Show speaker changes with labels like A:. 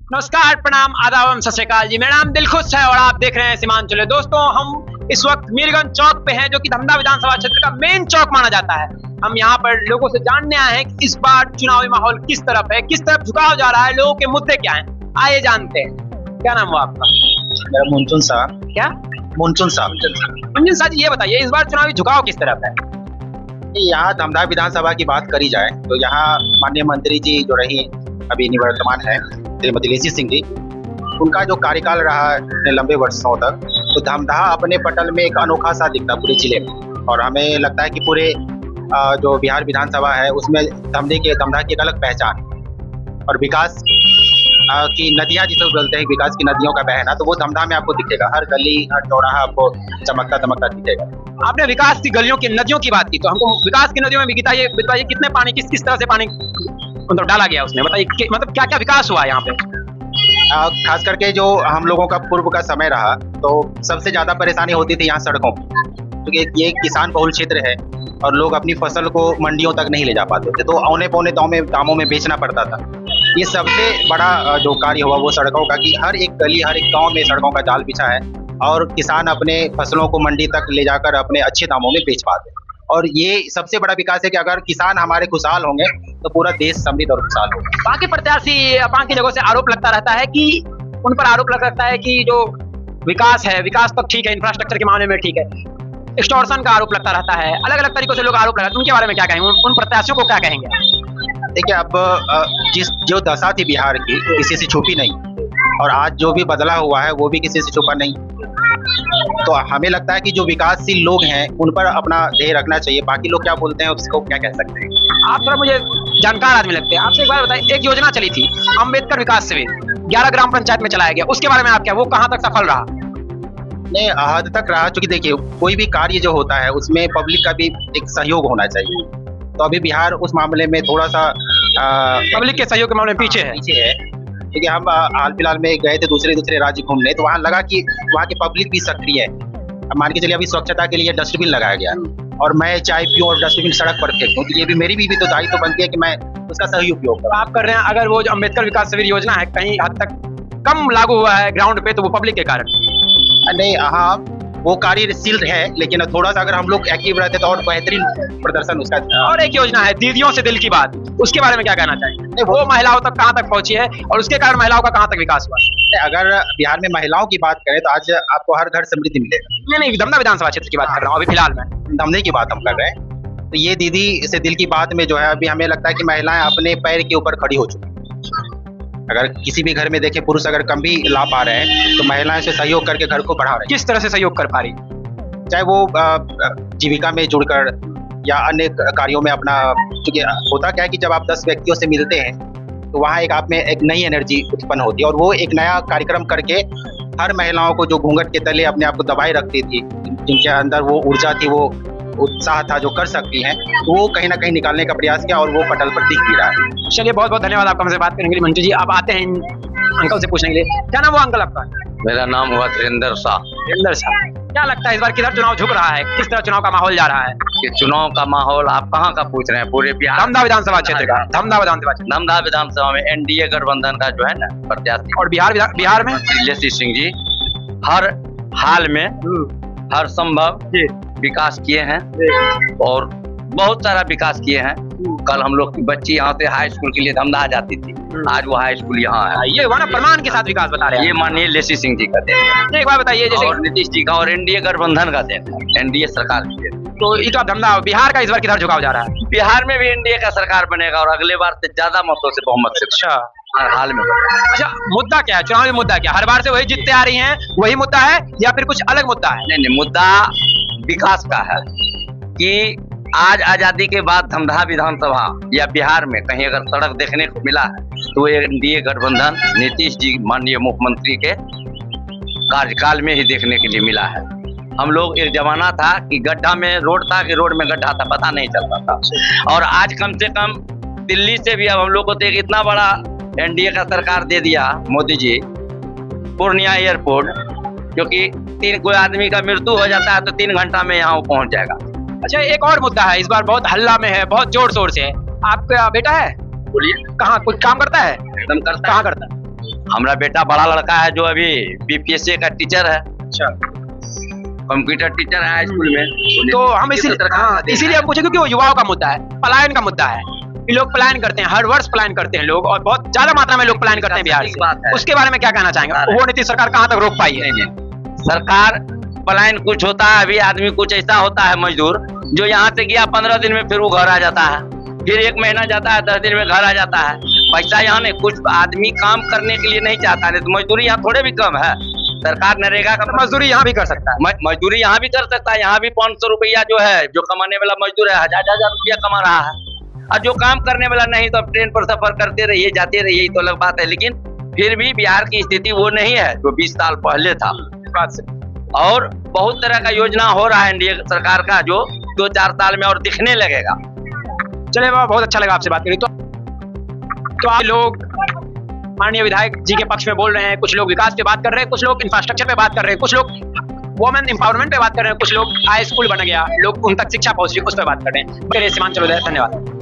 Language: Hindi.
A: नमस्कार, प्रणाम, आदाब एवं सत श्री अकाल जी। मेरा नाम दिलखुश है और आप देख रहे हैं सीमांचल। दोस्तों, हम इस वक्त मीरगंज चौक पे हैं, जो कि धमधा विधानसभा क्षेत्र का मेन चौक माना जाता है। हम यहाँ पर लोगों से जानने आए हैं कि इस बार चुनावी माहौल किस तरफ है, किस तरफ झुकाव जा रहा है, लोगों के मुद्दे क्या हैं। आइए जानते हैं। क्या नाम हुआ आपका?
B: मेरा मुनचुन शाह।
A: क्या?
B: मुनचुन शाह।
A: मुनचुन शाह जी, ये बताइए इस बार चुनावी झुकाव किस तरफ है?
B: यहाँ धमधा विधानसभा की बात करी जाए तो यहाँ माननीय मंत्री जी जो रही अभी निवर्तमान है श्रीमती लेसी सिंह जी, उनका जो कार्यकाल रहा इतने लंबे वर्षों तक, तो धमधा अपने पटल में एक अनोखा सा दिखता पूरे जिले में। और हमें लगता है कि पूरे जो बिहार विधानसभा है उसमें धमधा की एक अलग पहचान और विकास की नदियाँ जिसे बोलते हैं, विकास की नदियों का बहना, तो वो धमधा में आपको दिखेगा। हर गली हर चौराहा आपको चमकता दमकता दिखेगा।
A: आपने विकास की गलियों की नदियों की बात की, तो हमको विकास की नदियों में भी बताइए कितने पानी किस तरह से पानी मतलब डाला गया उसमें, बताइए मतलब क्या क्या विकास हुआ यहाँ पे।
B: खास करके जो हम लोगों का पूर्व का समय रहा तो सबसे ज्यादा परेशानी होती थी यहाँ सड़कों पर, क्योंकि ये किसान बहुल क्षेत्र है और लोग अपनी फसल को मंडियों तक नहीं ले जा पाते थे, तो औने पौने दामों में बेचना पड़ता था। ये सबसे बड़ा जो कार्य हुआ वो सड़कों का, कि हर एक गली हर एक गांव में सड़कों का जाल बिछा है और किसान अपने फसलों को मंडी तक ले जाकर अपने अच्छे दामों में बेच पाते हैं। और ये सबसे बड़ा विकास है कि अगर किसान हमारे खुशहाल होंगे तो पूरा देश समृद्ध और खुशहाल होगा।
A: बाकी प्रत्याशी बाकी जगहों से आरोप लगता रहता है कि उन पर आरोप लग सकता है कि जो विकास है, विकास तो ठीक है, इंफ्रास्ट्रक्चर के मामले में ठीक है, एक्सटॉर्शन का आरोप लगता रहता है, अलग अलग तरीकों से लोग आरोप लगाते हैं। उनके बारे में क्या कहेंगे, उन प्रत्याशियों को क्या कहेंगे?
B: देखिए, अब जो दशा थी बिहार की किसी से छुपी नहीं, और आज जो भी बदला हुआ है वो भी किसी से छुपा नहीं। तो हमें लगता है कि जो विकासशील लोग हैं उन पर अपना ध्येय रखना चाहिए। बाकी लोग क्या बोलते हैं उसको क्या कह सकते हैं।
A: आप थोड़ा मुझे जानकार आदमी लगते हैं, आपसे एक बार बताइए, एक योजना चली थी अम्बेडकर विकास शिविर 11 ग्राम पंचायत में चलाया गया, उसके बारे में आप क्या, वो कहाँ तक सफल रहा?
B: नहीं, हद तक रहा, क्योंकि देखिए कोई भी कार्य जो होता है उसमें पब्लिक का भी एक सहयोग होना चाहिए। तो अभी बिहार उस मामले में थोड़ा सा
A: पब्लिक के सहयोग के मामले में पीछे है।
B: क्योंकि हम हाल फिलहाल में गए थे दूसरे राज्य घूमने, तो वहाँ लगा कि वहाँ की पब्लिक भी सक्रिय है। अब मान के चलिए अभी स्वच्छता के लिए डस्टबिन लगाया गया और मैं चाय पीऊँ और डस्टबिन सड़क पर फेंकूं, तो ये भी मेरी भी तो दायित्व बनती है कि मैं उसका सही उपयोग करूं।
A: आप कर रहे हैं। अगर वो जो अम्बेडकर विकास शिविर योजना है कहीं हद तक कम लागू हुआ है ग्राउंड पे, तो वो पब्लिक के कारण
B: नहीं। हाँ, वो कार्यशील है, लेकिन थोड़ा सा अगर हम लोग एक्टिव रहते तो और बेहतरीन प्रदर्शन उसका।
A: और एक योजना है दीदियों से दिल की बात, उसके बारे में क्या कहना चाहिए? वो महिलाओं तक कहाँ तक पहुंची है और उसके कारण महिलाओं का कहाँ तक विकास हुआ?
B: अगर बिहार में महिलाओं की बात करें तो आज आपको हर घर समृद्धि मिलेगा।
A: नहीं, धमधा विधानसभा क्षेत्र की बात कर रहा हूँ अभी फिलहाल में।
B: धमधे की बात हम कर रहे हैं, तो ये दीदी से दिल की बात में जो है अभी हमें लगता है कि महिलाएं अपने पैर के ऊपर खड़ी हो चुकी हैं। अगर किसी भी घर में देखें, पुरुष अगर कम भी ला पा रहे हैं तो महिलाएं से सहयोग करके घर को बढ़ा रहे हैं।
A: किस तरह से सहयोग कर पा रही?
B: चाहे वो जीविका में जुड़कर या अन्य कार्यों में अपना, क्योंकि होता क्या है कि जब आप 10 व्यक्तियों से मिलते हैं तो वहाँ एक आप में एक नई एनर्जी उत्पन्न होती है, और वो एक नया कार्यक्रम करके हर महिलाओं को जो घूंघट के तले अपने आप को दबाए रखती थी, जिनके अंदर वो ऊर्जा थी, वो उत्साह था जो कर सकती हैं, वो कहीं ना कहीं निकालने का प्रयास किया और वो पटल पर दिख भी रहा है।
A: चलिए, बहुत बहुत धन्यवाद आपका हमसे बात करने के लिए। मंजू जी, आप आते हैं अंकल से पूछने के लिए। क्या नाम हुआ अंकल आपका?
C: मेरा नाम हुआ धीरेन्द्र शाह।
A: धीरेन्द्र शाह, क्या लगता है इस बार किधर चुनाव झुक रहा है, किस तरह चुनाव का माहौल जा रहा है?
C: कि चुनाव का माहौल आप कहाँ का पूछ रहे हैं? पूरे बिहार,
A: धमधा विधानसभा क्षेत्र का। धमधा
C: विधानसभा में एनडीए गठबंधन का जो है ना प्रत्याशी,
A: और बिहार में
C: लेसी सिंह जी हर हाल में हर संभव विकास किए हैं और बहुत सारा विकास किए हैं। कल हम लोग की बच्ची यहाँ से हाई स्कूल के लिए धमधा जाती थी, आज वो हाई स्कूल यहाँ है।
A: ये वाला प्रमाण के साथ विकास बता रहे हैं।
C: ये माननीय लेसी सिंह जी का देन है।
A: एक बार बताइए, जैसे
C: और नीतीश जी का और एनडीए गठबंधन का देन है, एनडीए सरकार की देन।
A: तो ये तो धमधा बिहार का इस बार किधर झुकाव जा रहा है?
C: बिहार में भी एनडीए का सरकार बनेगा और अगले बार से ज्यादा मतों से बहुमत से।
A: अच्छा,
C: हर हाल में बनेगा।
A: अच्छा, मुद्दा क्या है? चुनावी मुद्दा क्या? हर बार से वही जीतते आ रही हैं, वही मुद्दा है या फिर कुछ अलग मुद्दा है?
C: नहीं, मुद्दा विकास का है कि आज आजादी के बाद धमधा विधानसभा या बिहार में कहीं अगर सड़क देखने को मिला है तो एनडीए गठबंधन नीतीश जी माननीय मुख्यमंत्री के कार्यकाल में ही देखने के लिए मिला है। हम लोग एक जमाना था कि गड्ढा में रोड था, कि रोड में गड्ढा था, पता नहीं चलता था। और आज कम से कम दिल्ली से भी अब हम लोग को तो एक इतना बड़ा एनडीए का सरकार दे दिया मोदी जी, पूर्णिया एयरपोर्ट, क्योंकि कोई आदमी का मृत्यु हो जाता है तो 3 घंटा में यहाँ पहुंच जाएगा।
A: अच्छा, एक और मुद्दा है, इस बार बहुत हल्ला में है, बहुत जोर शोर से है। आपका बेटा है?
C: बोलिए।
A: कहाँ कुछ काम करता है?
C: एकदम करता
A: कहाँ
C: है।
A: करता है?
C: हमारा बेटा बड़ा लड़का है जो अभी बीपीएससी का टीचर है,
A: अच्छा,
C: कंप्यूटर टीचर है हाई स्कूल में।
A: तो हम इसीलिए पूछे क्योंकि वो युवाओं का मुद्दा है, पलायन का मुद्दा है। ये लोग पलायन करते हैं, हर वर्ष पलायन करते हैं लोग, और बहुत ज्यादा मात्रा में लोग पलायन करते हैं बिहार से। उसके बारे में क्या कहना चाहेंगे? वो नीतीश सरकार कहाँ तक रोक पाई है?
C: सरकार पलायन कुछ होता है, अभी आदमी कुछ ऐसा होता है मजदूर जो यहाँ से गया 15 दिन में फिर वो घर आ जाता है, फिर 1 महीना जाता है 10 दिन में घर आ जाता है। पैसा यहाँ नहीं, कुछ आदमी काम करने के लिए नहीं चाहता है, तो मजदूरी यहाँ थोड़े भी कम है। सरकार नरेगा का
A: मजदूरी यहाँ भी कर सकता है,
C: मजदूरी यहाँ भी कर सकता है। यहाँ भी 500 रुपया जो है, जो कमाने वाला मजदूर है 1000 रुपया कमा रहा है, और जो काम करने वाला नहीं तो अब ट्रेन पर सफर करते रहिए, जाते रहिए, तो अलग बात है। लेकिन फिर भी बिहार की स्थिति वो नहीं है जो 20 साल पहले था। और बहुत तरह का योजना हो रहा है एनडीए सरकार का, जो 2-4 साल में और दिखने लगेगा।
A: चलिए बाबा, बहुत अच्छा लगा आपसे बात करी। तो आप लोग माननीय विधायक जी के पक्ष में बोल रहे हैं, कुछ लोग विकास पे बात कर रहे हैं, कुछ लोग इंफ्रास्ट्रक्चर पे बात कर रहे हैं, कुछ लोग वुमेन एम्पावरमेंट पे बात कर रहे हैं, कुछ लोग हाई स्कूल बन गया, लोग उन तक शिक्षा पहुंच रही है, उस पर बात कर रहे हैं। सीमांचल उदय, धन्यवाद।